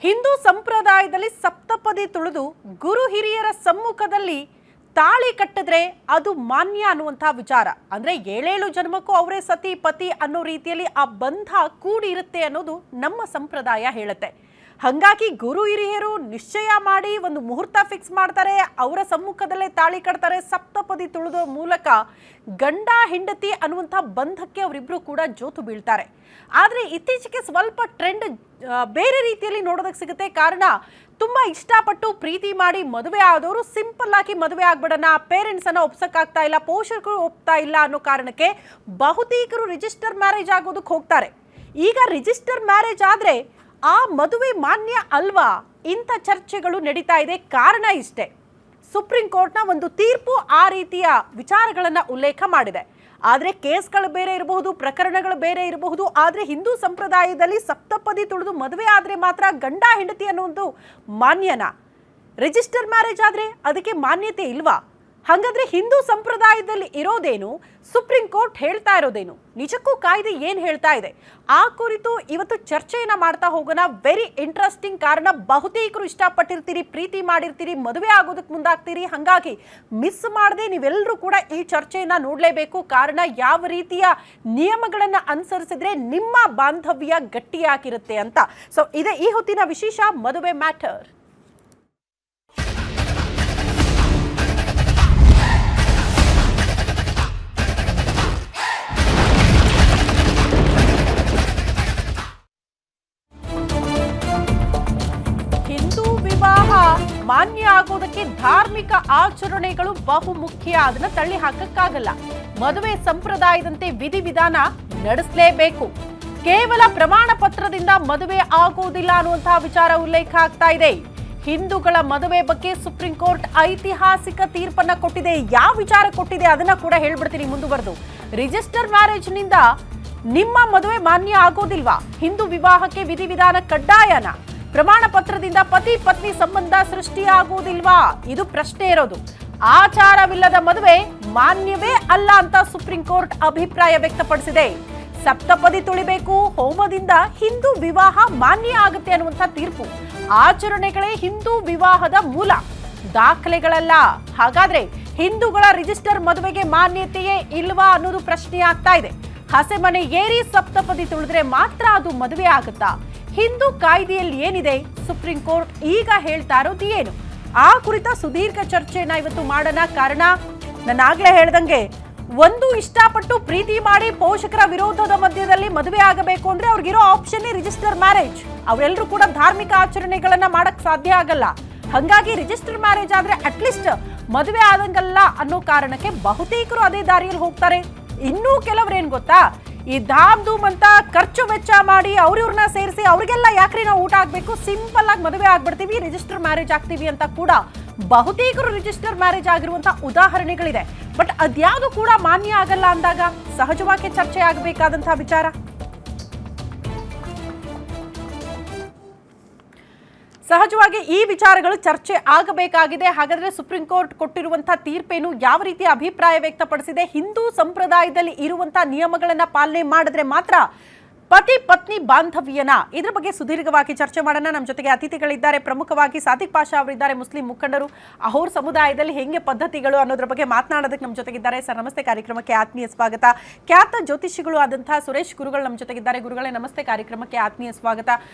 ಹಿಂದೂ ಸಂಪ್ರದಾಯದಲ್ಲಿ ಸಪ್ತಪದಿ ತುಳಿದು ಗುರು ಹಿರಿಯರ ಸಮ್ಮುಖದಲ್ಲಿ ತಾಳಿ ಕಟ್ಟಿದ್ರೆ ಅದು ಮಾನ್ಯ ಅನ್ನುವಂಥ ವಿಚಾರ. ಅಂದ್ರೆ 7 ಜನ್ಮಕ್ಕೂ ಅವರೇ ಸತಿ ಪತಿ ಅನ್ನೋ ರೀತಿಯಲ್ಲಿ ಆ ಬಂಧ ಕೂಡಿರುತ್ತೆ ಅನ್ನೋದು ನಮ್ಮ ಸಂಪ್ರದಾಯ ಹೇಳುತ್ತೆ. ಹಾಗಾಗಿ ಗುರು ಹಿರಿಯರು ನಿಶ್ಚಯ ಮಾಡಿ ಒಂದು ಮುಹೂರ್ತ ಫಿಕ್ಸ್ ಮಾಡ್ತಾರೆ, ಅವರ ಸಮ್ಮುಖದಲ್ಲೇ ತಾಳಿ ಕಟ್ತಾರೆ. ಸಪ್ತಪದಿ ತುಳಿದೋ ಮೂಲಕ ಗಂಡ ಹೆಂಡತಿ ಅನ್ನುವಂಥ ಬಂಧಕ್ಕೆ ಅವರಿಬ್ರು ಕೂಡ ಜೋತು ಬೀಳ್ತಾರೆ. ಆದರೆ ಇತ್ತೀಚೆಗೆ ಸ್ವಲ್ಪ ಟ್ರೆಂಡ್ ಬೇರೆ ರೀತಿಯಲ್ಲಿ ನೋಡೋದಕ್ಕೆ ಸಿಗುತ್ತೆ. ಕಾರಣ ತುಂಬಾ ಇಷ್ಟಪಟ್ಟು ಪ್ರೀತಿ ಮಾಡಿ ಮದುವೆ ಆದವರು ಸಿಂಪಲ್ ಆಗಿ ಮದುವೆ ಆಗ್ಬಿಡೋಣ, ಪೇರೆಂಟ್ಸ್ ಅನ್ನ ಒಪ್ಸಕ್ಕಾಗ್ತಾ ಇಲ್ಲ, ಪೋಷಕರು ಒಪ್ತಾ ಇಲ್ಲ ಅನ್ನೋ ಕಾರಣಕ್ಕೆ ಬಹುತೇಕರು ರಿಜಿಸ್ಟರ್ ಮ್ಯಾರೇಜ್ ಆಗೋದಕ್ಕೆ ಹೋಗ್ತಾರೆ. ಈಗ ರಿಜಿಸ್ಟರ್ ಮ್ಯಾರೇಜ್ ಆದ್ರೆ ಆ ಮದುವೆ ಮಾನ್ಯ ಅಲ್ವಾ? ಇಂಥ ಚರ್ಚೆಗಳು ನಡೀತಾ ಇದೆ. ಕಾರಣ ಇಷ್ಟೇ, ಸುಪ್ರೀಂ ಕೋರ್ಟ್ನ ಒಂದು ತೀರ್ಪು ಆ ರೀತಿಯ ವಿಚಾರಗಳನ್ನ ಉಲ್ಲೇಖ ಮಾಡಿದೆ. ಆದರೆ ಕೇಸ್ಗಳು ಬೇರೆ ಇರಬಹುದು, ಪ್ರಕರಣಗಳು ಬೇರೆ ಇರಬಹುದು. ಆದರೆ ಹಿಂದೂ ಸಂಪ್ರದಾಯದಲ್ಲಿ ಸಪ್ತಪದಿ ತುಳಿದು ಮದುವೆ ಆದರೆ ಮಾತ್ರ ಗಂಡ ಹೆಂಡತಿ ಅನ್ನೋದು ಮಾನ್ಯನಾ? ರಿಜಿಸ್ಟರ್ ಮ್ಯಾರೇಜ್ ಆದರೆ ಅದಕ್ಕೆ ಮಾನ್ಯತೆ ಇಲ್ವಾ? ಹಾಗಾದ್ರೆ ಹಿಂದೂ ಸಂಪ್ರದಾಯದಲ್ಲಿ ಇರೋದೇನು, ಸುಪ್ರೀಂ ಕೋರ್ಟ್ ಹೇಳ್ತಾ ಇರೋದೇನು, ನಿಜಕ್ಕೂ ಕಾಯ್ದೆ ಏನು ಹೇಳ್ತಾ ಇದೆ? ಆ ಕುರಿತು ಇವತ್ತು ಚರ್ಚೆಯನ್ನ ಮಾಡ್ತಾ ಹೋಗೋಣ. Very interesting. ಕಾರಣ ಬಹುತೇಕರು ಇಷ್ಟಪಟ್ಟಿರ್ತೀರಿ, ಪ್ರೀತಿ ಮಾಡಿರ್ತೀರಿ, ಮದುವೆ ಆಗೋದಕ್ಕೆ ಮುಂದಾಗ್ತೀರಿ. ಹಾಗಾಗಿ ಮಿಸ್ ಮಾಡದೆ ನೀವೆಲ್ಲರೂ ಕೂಡ ಈ ಚರ್ಚೆಯನ್ನ ನೋಡಲೇಬೇಕು. ಕಾರಣ ಯಾವ ರೀತಿಯ ನಿಯಮಗಳನ್ನ ಅನುಸರಿಸಿದ್ರೆ ನಿಮ್ಮ ಬಾಂಧವ್ಯ ಗಟ್ಟಿಯಾಗಿರುತ್ತೆ ಅಂತ. ಸೊ ಇದೇ ಈ ಹೊತ್ತಿನ ವಿಶೇಷ ಮದುವೆ ಮ್ಯಾಟರ್. ಮಾನ್ಯ ಆಗೋದಕ್ಕೆ ಧಾರ್ಮಿಕ ಆಚರಣೆಗಳು ಬಹು ಮುಖ್ಯ. ಅದನ್ನ ತಳ್ಳಿ ಹಾಕಕ್ಕಾಗಲ್ಲ. ಮದುವೆ ಸಂಪ್ರದಾಯದಂತೆ ವಿಧಿವಿಧಾನ ನಡೆಸಲೇಬೇಕು. ಕೇವಲ ಪ್ರಮಾಣ ಪತ್ರದಿಂದ ಮದುವೆ ಆಗೋದಿಲ್ಲ ಅನ್ನುವಂತಹ ವಿಚಾರ ಉಲ್ಲೇಖ ಆಗ್ತಾ ಇದೆ. ಹಿಂದೂಗಳ ಮದುವೆ ಬಗ್ಗೆ ಸುಪ್ರೀಂ ಕೋರ್ಟ್ ಐತಿಹಾಸಿಕ ತೀರ್ಪನ್ನ ಕೊಟ್ಟಿದೆ. ಯಾವ ವಿಚಾರ ಕೊಟ್ಟಿದೆ ಅದನ್ನ ಕೂಡ ಹೇಳ್ಬಿಡ್ತೀನಿ ಮುಂದುವರೆದು. ರಿಜಿಸ್ಟರ್ ಮ್ಯಾರೇಜ್ ನಿಂದ ನಿಮ್ಮ ಮದುವೆ ಮಾನ್ಯ ಆಗೋದಿಲ್ವಾ? ಹಿಂದೂ ವಿವಾಹಕ್ಕೆ ವಿಧಿವಿಧಾನ ಕಡ್ಡಾಯನ? ಪ್ರಮಾಣ ಪತ್ರದಿಂದ ಪತಿ ಪತ್ನಿ ಸಂಬಂಧ ಸೃಷ್ಟಿಯಾಗುವುದಿಲ್ವಾ? ಇದು ಪ್ರಶ್ನೆ ಇರೋದು. ಆಚಾರವಿಲ್ಲದ ಮದುವೆ ಮಾನ್ಯವೇ ಅಲ್ಲ ಅಂತ ಸುಪ್ರೀಂ ಕೋರ್ಟ್ ಅಭಿಪ್ರಾಯ ವ್ಯಕ್ತಪಡಿಸಿದೆ. ಸಪ್ತಪದಿ ತುಳಿಬೇಕು, ಹೋಮದಿಂದ ಹಿಂದೂ ವಿವಾಹ ಮಾನ್ಯ ಆಗುತ್ತೆ ಅನ್ನುವಂಥ ತೀರ್ಪು. ಆಚರಣೆಗಳೇ ಹಿಂದೂ ವಿವಾಹದ ಮೂಲ, ದಾಖಲೆಗಳಲ್ಲ. ಹಾಗಾದ್ರೆ ಹಿಂದೂಗಳ ರಿಜಿಸ್ಟರ್ ಮದುವೆಗೆ ಮಾನ್ಯತೆಯೇ ಇಲ್ವಾ ಅನ್ನೋದು ಪ್ರಶ್ನೆ ಆಗ್ತಾ ಇದೆ. ಹಸೆಮನೆ ಏರಿ ಸಪ್ತಪದಿ ತುಳಿದ್ರೆ ಮಾತ್ರ ಅದು ಮದುವೆ ಆಗುತ್ತಾ? ಹಿಂದೂ ಕಾಯ್ದೆಯಲ್ಲಿ ಏನಿದೆ? ಸುಪ್ರೀಂ ಕೋರ್ಟ್ ಈಗ ಹೇಳ್ತಾ ಇರೋದು ಏನು? ಆ ಕುರಿತ ಸುದೀರ್ಘ ಚರ್ಚೆನ ಇವತ್ತು ಮಾಡೋಣ. ಕಾರಣ ನಾನಾಗ್ಲೇ ಹೇಳ್ದಂಗೆ, ಒಂದು ಇಷ್ಟಪಟ್ಟು ಪ್ರೀತಿ ಮಾಡಿ ಪೋಷಕರ ವಿರೋಧದ ಮಧ್ಯದಲ್ಲಿ ಮದುವೆ ಆಗಬೇಕು ಅಂದ್ರೆ ಅವ್ರಿಗಿರೋ ಆಪ್ಷನ್ ರಿಜಿಸ್ಟರ್ ಮ್ಯಾರೇಜ್. ಅವರೆಲ್ಲರೂ ಕೂಡ ಧಾರ್ಮಿಕ ಆಚರಣೆಗಳನ್ನ ಮಾಡಕ್ ಸಾಧ್ಯ ಆಗಲ್ಲ. ಹಂಗಾಗಿ ರಿಜಿಸ್ಟರ್ ಮ್ಯಾರೇಜ್ ಆದ್ರೆ ಅಟ್ಲೀಸ್ಟ್ ಮದುವೆ ಆದಂಗಲ್ಲ ಅನ್ನೋ ಕಾರಣಕ್ಕೆ ಬಹುತೇಕರು ಅದೇ ದಾರಿಯಲ್ಲಿ ಹೋಗ್ತಾರೆ. ಇನ್ನೂ ಕೆಲವ್ರು ಏನ್ ಗೊತ್ತಾ, ಈ ಧಾಮ್ ಧೂಮ್ ಅಂತ ಖರ್ಚು ವೆಚ್ಚ ಮಾಡಿ ಅವ್ರನ್ನ ಸೇರಿಸಿ ಅವ್ರಿಗೆಲ್ಲ ಯಾಕ್ರಿ ನಾವು ಊಟ ಆಗ್ಬೇಕು, ಸಿಂಪಲ್ ಆಗಿ ಮದುವೆ ಆಗ್ಬಿಡ್ತೀವಿ, ರಿಜಿಸ್ಟರ್ ಮ್ಯಾರೇಜ್ ಆಗ್ತೀವಿ ಅಂತ ಕೂಡ ಬಹುತೇಕರು ರಿಜಿಸ್ಟರ್ ಮ್ಯಾರೇಜ್ ಆಗಿರುವಂತ ಉದಾಹರಣೆಗಳಿದೆ. ಬಟ್ ಅದ್ಯಾವುದು ಕೂಡ ಮಾನ್ಯ ಆಗಲ್ಲ ಅಂದಾಗ ಸಹಜವಾಗಿ ಚರ್ಚೆ ಆಗಬೇಕಾದಂತಹ ವಿಚಾರ. ಸಹಜವಾಗಿ ಈ ವಿಚಾರಗಳು ಚರ್ಚೆ ಆಗಬೇಕಾಗಿದೆ. ಹಾಗಾದ್ರೆ ಸುಪ್ರೀಂ ಕೋರ್ಟ್ ಕೊಟ್ಟಿರುವಂತಹ ತೀರ್ಪೇನು, ಯಾವ ರೀತಿಯ ಅಭಿಪ್ರಾಯ ವ್ಯಕ್ತಪಡಿಸಿದೆ? ಹಿಂದೂ ಸಂಪ್ರದಾಯದಲ್ಲಿ ಇರುವಂತಹ ನಿಯಮಗಳನ್ನ ಪಾಲನೆ ಮಾಡಿದ್ರೆ ಮಾತ್ರ ಪತಿ ಪತ್ನಿ ಬಾಂಧವ್ಯನ, ಇದ್ರ ಬಗ್ಗೆ ಸುದೀರ್ಘವಾಗಿ ಚರ್ಚೆ ಮಾಡೋಣ. ನಮ್ಮ ಜೊತೆಗೆ ಅತಿಥಿಗಳಿದ್ದಾರೆ. ಪ್ರಮುಖವಾಗಿ ಸಾದಿಕ್ ಪಾಷಾ ಅವರಿದ್ದಾರೆ, ಮುಸ್ಲಿಂ ಮುಖಂಡರು. ಅವ್ರ ಸಮುದಾಯದಲ್ಲಿ ಹೆಂಗೆ ಪದ್ಧತಿಗಳು ಅನ್ನೋದ್ರ ಬಗ್ಗೆ ಮಾತನಾಡೋದಕ್ಕೆ ನಮ್ಮ ಜೊತೆಗಿದ್ದಾರೆ. ಸರ್ ನಮಸ್ತೆ, ಕಾರ್ಯಕ್ರಮಕ್ಕೆ ಆತ್ಮೀಯ ಸ್ವಾಗತ. ಖ್ಯಾತ ಜ್ಯೋತಿಷಿಗಳು ಆದಂತಹ ಸುರೇಶ್ ಗುರುಗಳು ನಮ್ಮ ಜೊತೆಗಿದ್ದಾರೆ. ಗುರುಗಳೇ ನಮಸ್ತೆ, ಕಾರ್ಯಕ್ರಮಕ್ಕೆ ಆತ್ಮೀಯ ಸ್ವಾಗತ.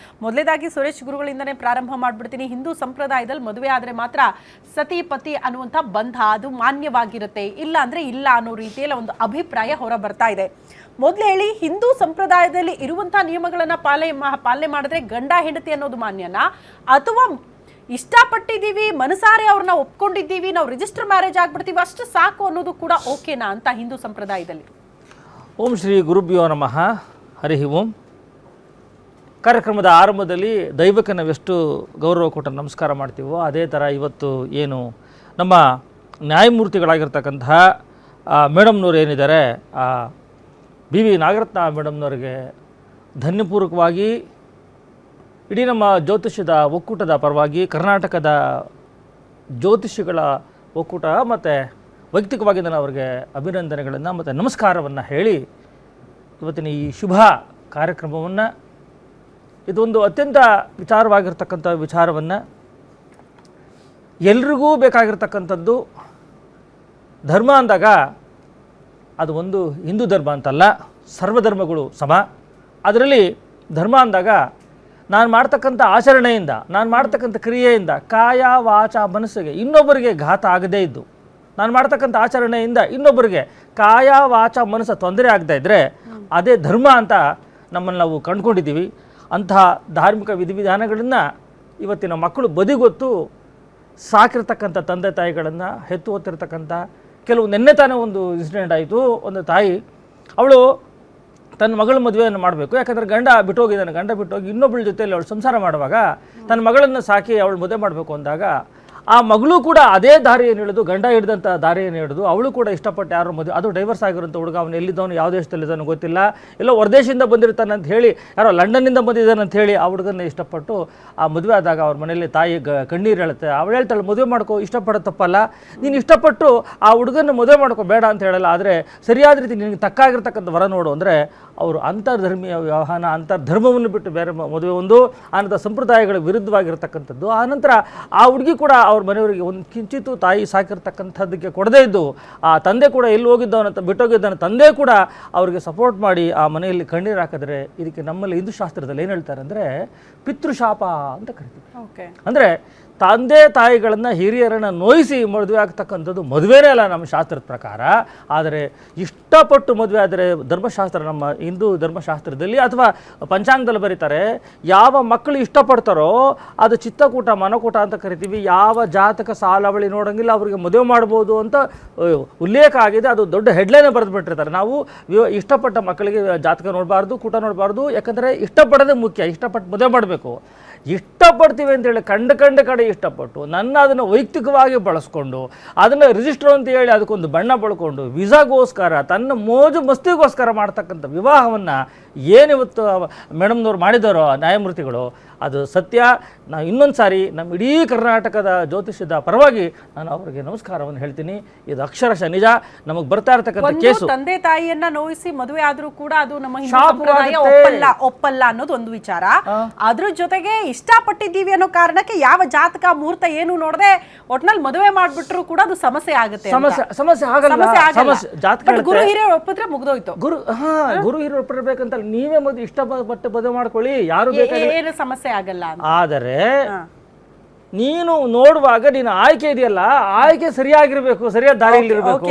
ಮೊದಲೇದಾಗಿ ಸುರೇಶ್ ಗುರುಗಳಿಂದನೇ ಪ್ರಾರಂಭ ಮಾಡ್ಬಿಡ್ತೀನಿ. ಹಿಂದೂ ಸಂಪ್ರದಾಯದಲ್ಲಿ ಮದುವೆ ಆದ್ರೆ ಮಾತ್ರ ಸತಿ ಪತಿ ಅನ್ನುವಂಥ ಬಂಧ ಅದು ಮಾನ್ಯವಾಗಿರುತ್ತೆ, ಇಲ್ಲ ಅಂದ್ರೆ ಇಲ್ಲ ಅನ್ನೋ ರೀತಿಯಲ್ಲಿ ಒಂದು ಅಭಿಪ್ರಾಯ ಹೊರ ಬರ್ತಾ ಇದೆ. ಮೊದಲು ಹೇಳಿ, ಹಿಂದೂ ಸಂಪ್ರದಾಯದಲ್ಲಿ ಇರುವಂತಹ ನಿಯಮಗಳನ್ನ ಪಾಲನೆ ಮಾಡಿದ್ರೆ ಗಂಡ ಹೆಂಡತಿ ಅನ್ನೋದು ಮಾನ್ಯನಾ, ಅಥವಾ ಇಷ್ಟಪಟ್ಟಿದ್ದೀವಿ ಮನಸಾರೆ ಅವ್ರನ್ನ ಒಪ್ಕೊಂಡಿದ್ದೀವಿ, ನಾವು ರಿಜಿಸ್ಟರ್ ಮ್ಯಾರೇಜ್ ಆಗ್ಬಿಡ್ತೀವಿ ಅಷ್ಟು ಸಾಕು ಅನ್ನೋದು ಕೂಡ ಓಕೆನಾ ಅಂತ ಹಿಂದೂ ಸಂಪ್ರದಾಯದಲ್ಲಿ? ಓಂ ಶ್ರೀ ಗುರುಭ್ಯೋ ನಮಃ. ಹರಿ ಓಂ. ಕಾರ್ಯಕ್ರಮದ ಆರಂಭದಲ್ಲಿ ದೈವಕ್ಕೆ ನಾವೆಷ್ಟು ಗೌರವ ಕೊಟ್ಟು ನಮಸ್ಕಾರ ಮಾಡ್ತೀವೋ ಅದೇ ಥರ ಇವತ್ತು ಏನು ನಮ್ಮ ನ್ಯಾಯಮೂರ್ತಿಗಳಾಗಿರ್ತಕ್ಕಂತಹ ಮೇಡಮ್ನವ್ರು ಏನಿದ್ದಾರೆ, ಬಿ ವಿ ನಾಗರತ್ನ ಮೇಡಮ್ನವ್ರಿಗೆ ಧನ್ಯಪೂರ್ವಕವಾಗಿ ಇಡೀ ನಮ್ಮ ಜ್ಯೋತಿಷ್ಯದ ಒಕ್ಕೂಟದ ಪರವಾಗಿ, ಕರ್ನಾಟಕದ ಜ್ಯೋತಿಷಿಗಳ ಒಕ್ಕೂಟ ಮತ್ತು ವೈಯಕ್ತಿಕವಾಗಿ ನಾನು ಅವರಿಗೆ ಅಭಿನಂದನೆಗಳನ್ನು ಮತ್ತು ನಮಸ್ಕಾರವನ್ನು ಹೇಳಿ ಇವತ್ತಿನ ಈ ಶುಭ ಕಾರ್ಯಕ್ರಮವನ್ನು ಇದೊಂದು ಅತ್ಯಂತ ವಿಚಾರವಾಗಿರ್ತಕ್ಕಂಥ ವಿಚಾರವನ್ನು ಎಲ್ರಿಗೂ ಬೇಕಾಗಿರ್ತಕ್ಕಂಥದ್ದು. ಧರ್ಮ ಅಂದಾಗ ಅದು ಒಂದು ಹಿಂದೂ ಧರ್ಮ ಅಂತಲ್ಲ, ಸರ್ವಧರ್ಮಗಳು ಸಮ. ಅದರಲ್ಲಿ ಧರ್ಮ ಅಂದಾಗ ನಾನು ಮಾಡ್ತಕ್ಕಂಥ ಆಚರಣೆಯಿಂದ, ನಾನು ಮಾಡ್ತಕ್ಕಂಥ ಕ್ರಿಯೆಯಿಂದ ಕಾಯ ವಾಚ ಮನಸ್ಸಿಗೆ ಇನ್ನೊಬ್ಬರಿಗೆ ಘಾತ ಆಗದೇ ಇದ್ದು, ನಾನು ಮಾಡ್ತಕ್ಕಂಥ ಆಚರಣೆಯಿಂದ ಇನ್ನೊಬ್ಬರಿಗೆ ಕಾಯ ವಾಚ ಮನಸ್ಸು ತೊಂದರೆ ಆಗದೇ ಇದ್ದರೆ ಅದೇ ಧರ್ಮ ಅಂತ ನಮ್ಮನ್ನು ನಾವು ಕಂಡುಕೊಂಡಿದ್ದೀವಿ. ಅಂತಹ ಧಾರ್ಮಿಕ ವಿಧಿವಿಧಾನಗಳನ್ನು ಇವತ್ತಿನ ಮಕ್ಕಳು ಬದಿಗೊತ್ತು ಸಾಕಿರ್ತಕ್ಕಂಥ ತಂದೆ ತಾಯಿಗಳನ್ನು ಹೆತ್ತು ಹೊತ್ತಿರ್ತಕ್ಕಂಥ ಕೆಲವು ನೆನ್ನೆ ತಾನೇ ಒಂದು ಇನ್ಸಿಡೆಂಟ್ ಆಯಿತು. ಒಂದು ತಾಯಿ ಅವಳು ತನ್ನ ಮಗಳ ಮದುವೆಯನ್ನು ಮಾಡಬೇಕು, ಯಾಕಂದರೆ ಗಂಡ ಬಿಟ್ಟೋಗಿದ್ದಾನೆ. ಗಂಡ ಬಿಟ್ಟೋಗಿ ಇನ್ನೊಬ್ಬಳ ಜೊತೆಯಲ್ಲಿ ಅವಳು ಸಂಸಾರ ಮಾಡುವಾಗ ತನ್ನ ಮಗಳನ್ನು ಸಾಕಿ ಅವಳು ಮದುವೆ ಮಾಡಬೇಕು ಅಂದಾಗ ಆ ಮಗಳು ಕೂಡ ಅದೇ ದಾರಿಯನ್ನು ಹಿಡಿದು, ಗಂಡ ಹಿಡಿದಂಥ ದಾರಿಯನ್ನು ಹಿಡಿದು ಅವಳು ಕೂಡ ಇಷ್ಟಪಟ್ಟು ಯಾರೋ ಮದುವೆ, ಅದು ಡೈವರ್ಸ್ ಆಗಿರೋಂಥ ಹುಡುಗ. ಅವನು ಎಲ್ಲಿದ್ದವನು, ಯಾವ ದೇಶದಲ್ಲಿದ್ದಾನೋ ಗೊತ್ತಿಲ್ಲ, ಎಲ್ಲೋ ಹೊರದೇಶದಿಂದ ಬಂದಿರ್ತಾನೆ ಅಂತ ಹೇಳಿ, ಯಾರೋ ಲಂಡನ್ನಿಂದ ಬಂದಿದ್ದಾನೆ ಅಂತ ಹೇಳಿ ಆ ಹುಡುಗನ ಇಷ್ಟಪಟ್ಟು ಆ ಮದುವೆ ಆದಾಗ ಅವ್ರ ಮನೆಯಲ್ಲಿ ತಾಯಿ ಕಣ್ಣೀರು ಹೇಳುತ್ತೆ. ಅವಳು ಹೇಳ್ತಾಳೆ, ಮದುವೆ ಮಾಡ್ಕೋ, ಇಷ್ಟಪಡೋ ತಪ್ಪಲ್ಲ, ನೀನು ಇಷ್ಟಪಟ್ಟು ಆ ಹುಡುಗನ ಮದುವೆ ಮಾಡ್ಕೋ, ಬೇಡ ಅಂತ ಹೇಳಲ್ಲ, ಆದರೆ ಸರಿಯಾದ ರೀತಿ ನಿನಗೆ ತಕ್ಕಾಗಿರ್ತಕ್ಕಂಥ ವರ ನೋಡು ಅಂದರೆ ಅವರು ಅಂತರ್ಧರ್ಮೀಯ ವ್ಯವಹಾರ, ಅಂತರ್ಧರ್ಮವನ್ನು ಬಿಟ್ಟು ಬೇರೆ ಮದುವೆ ಒಂದು ಆನಂತರ ಸಂಪ್ರದಾಯಗಳ ವಿರುದ್ಧವಾಗಿರ್ತಕ್ಕಂಥದ್ದು. ಆನಂತರ ಆ ಹುಡುಗಿ ಕೂಡ ಅವ್ರ ಮನೆಯವರಿಗೆ ಒಂದು ಕಿಂಚಿತ್ತು ತಾಯಿ ಸಾಕಿರ್ತಕ್ಕಂಥದ್ದಕ್ಕೆ ಕೊಡದೇ ಇದ್ದು, ಆ ತಂದೆ ಕೂಡ ಎಲ್ಲಿ ಹೋಗಿದ್ದವನಂತ ಬಿಟ್ಟೋಗಿದ್ದಾನೆ, ತಂದೆ ಕೂಡ ಅವ್ರಿಗೆ ಸಪೋರ್ಟ್ ಮಾಡಿ ಆ ಮನೆಯಲ್ಲಿ ಕಣ್ಣೀರು ಹಾಕಿದ್ರೆ, ಇದಕ್ಕೆ ನಮ್ಮಲ್ಲಿ ಹಿಂದೂ ಶಾಸ್ತ್ರದಲ್ಲಿ ಏನು ಹೇಳ್ತಾರೆ ಅಂದರೆ ಪಿತೃಶಾಪ ಅಂತ ಕರಿತೀವಿ. ಅಂದರೆ ತಂದೆ ತಾಯಿಗಳನ್ನು, ಹಿರಿಯರನ್ನು ನೋಯಿಸಿ ಮದುವೆ ಆಗ್ತಕ್ಕಂಥದ್ದು ಮದುವೆನೇ ಅಲ್ಲ ನಮ್ಮ ಶಾಸ್ತ್ರದ ಪ್ರಕಾರ. ಆದರೆ ಇಷ್ಟಪಟ್ಟು ಮದುವೆ ಆದರೆ ಧರ್ಮಶಾಸ್ತ್ರ, ನಮ್ಮ ಹಿಂದೂ ಧರ್ಮಶಾಸ್ತ್ರದಲ್ಲಿ ಅಥವಾ ಪಂಚಾಂಗದಲ್ಲಿ ಬರೀತಾರೆ, ಯಾವ ಮಕ್ಕಳು ಇಷ್ಟಪಡ್ತಾರೋ ಅದು ಚಿತ್ತಕೂಟ ಮನಕೂಟ ಅಂತ ಕರಿತೀವಿ. ಯಾವ ಜಾತಕ ಸಾಲಾವಳಿ ನೋಡೋಂಗಿಲ್ಲ, ಅವರಿಗೆ ಮದುವೆ ಮಾಡ್ಬೋದು ಅಂತ ಉಲ್ಲೇಖ ಆಗಿದೆ. ಅದು ದೊಡ್ಡ ಹೆಡ್ಲೈನೇ ಬರೆದು ಬಿಟ್ಟಿರ್ತಾರೆ. ನಾವು ಇಷ್ಟಪಟ್ಟ ಮಕ್ಕಳಿಗೆ ಜಾತಕ ನೋಡಬಾರ್ದು, ಕೂಟ ನೋಡಬಾರ್ದು, ಯಾಕಂದರೆ ಇಷ್ಟಪಡೋದೇ ಮುಖ್ಯ. ಇಷ್ಟಪಟ್ಟು ಮದುವೆ ಮಾಡಬೇಕು. ಇಷ್ಟಪಡ್ತೀವಿ ಅಂತೇಳಿ ಕಂಡ ಕಡೆ ಇಷ್ಟಪಟ್ಟು ಅದನ್ನು ವೈಯಕ್ತಿಕವಾಗಿ ಬಳಸ್ಕೊಂಡು ಅದನ್ನು ರಿಜಿಸ್ಟರ್ ಅಂತ ಹೇಳಿ ಅದಕ್ಕೊಂದು ಬಣ್ಣ ಬಳ್ಕೊಂಡು ವೀಸಾಗೋಸ್ಕರ ತನ್ನ ಮೋಜು ಮಸ್ತಿಗೋಸ್ಕರ ಮಾಡ್ತಕ್ಕಂಥ ವಿವಾಹವನ್ನು ಏನಿವತ್ತು ಮೇಡಮ್ನವ್ರು ಮಾಡಿದಾರೋ ನ್ಯಾಯಮೂರ್ತಿಗಳು, ಅದು ಸತ್ಯ. ನಾವು ಇನ್ನೊಂದು ಸಾರಿ ನಮ್ಮ ಇಡೀ ಕರ್ನಾಟಕದ ಜ್ಯೋತಿಷ್ಯದ ಪರವಾಗಿ ನಾನು ಅವರಿಗೆ ನಮಸ್ಕಾರವನ್ನು ಹೇಳ್ತೀನಿ. ಇದು ಅಕ್ಷರಶಃ ನಿಜ. ನಮಗೆ ಬರ್ತಾ ಇರತಕ್ಕಂಥ ಕೇಸು ತಂದೆ ತಾಯಿಯನ್ನ ನೋಯಿಸಿ ಮದುವೆ ಆದ್ರೂ ಕೂಡ ಅದು ನಮ್ಮ ಹಿಂದೂ ಸಂಪ್ರದಾಯ ಒಪ್ಪಲ್ಲ ಅನ್ನೋದು ಒಂದು ವಿಚಾರ. ಅದ್ರ ಜೊತೆಗೆ ಇಷ್ಟಪಟ್ಟಿದ್ದೀವಿ ಅನ್ನೋ ಕಾರಣಕ್ಕೆ ಯಾವ ಜಾತಕ ಮುಹೂರ್ತ ಏನು ನೋಡದೆ ಒಟ್ನಲ್ಲಿ ಮದುವೆ ಮಾಡ್ಬಿಟ್ರು ಕೂಡ ಅದು ಸಮಸ್ಯೆ ಆಗುತ್ತೆ. ಸಮಸ್ಯೆ ಆಗಲ್ಲ. ಜಾತಕ ಗುರು ಹಿರಿಯರು ಒಪ್ಪಿದ್ರೆ ಮುಗ್ದೋಯ್ತು. ಗುರು ಹಿರಿಯರು ಒಪ್ಪಿರ್ಬೇಕಂತ ನೀವೇ ಇಷ್ಟಪಟ್ಟು ಮದುವೆ ಮಾಡ್ಕೊಳ್ಳಿ, ಯಾರು ಏನು ಸಮಸ್ಯೆ ಆಗಲ್ಲ. ಆದರೆ ನೀನು ನೋಡುವಾಗ ನೀನು ಆಯ್ಕೆ ಇದೆಯಲ್ಲ, ಆಯ್ಕೆ ಸರಿಯಾಗಿರ್ಬೇಕು, ಸರಿಯಾದ ದಾರಿಯಲ್ಲಿರ್ಬೇಕು.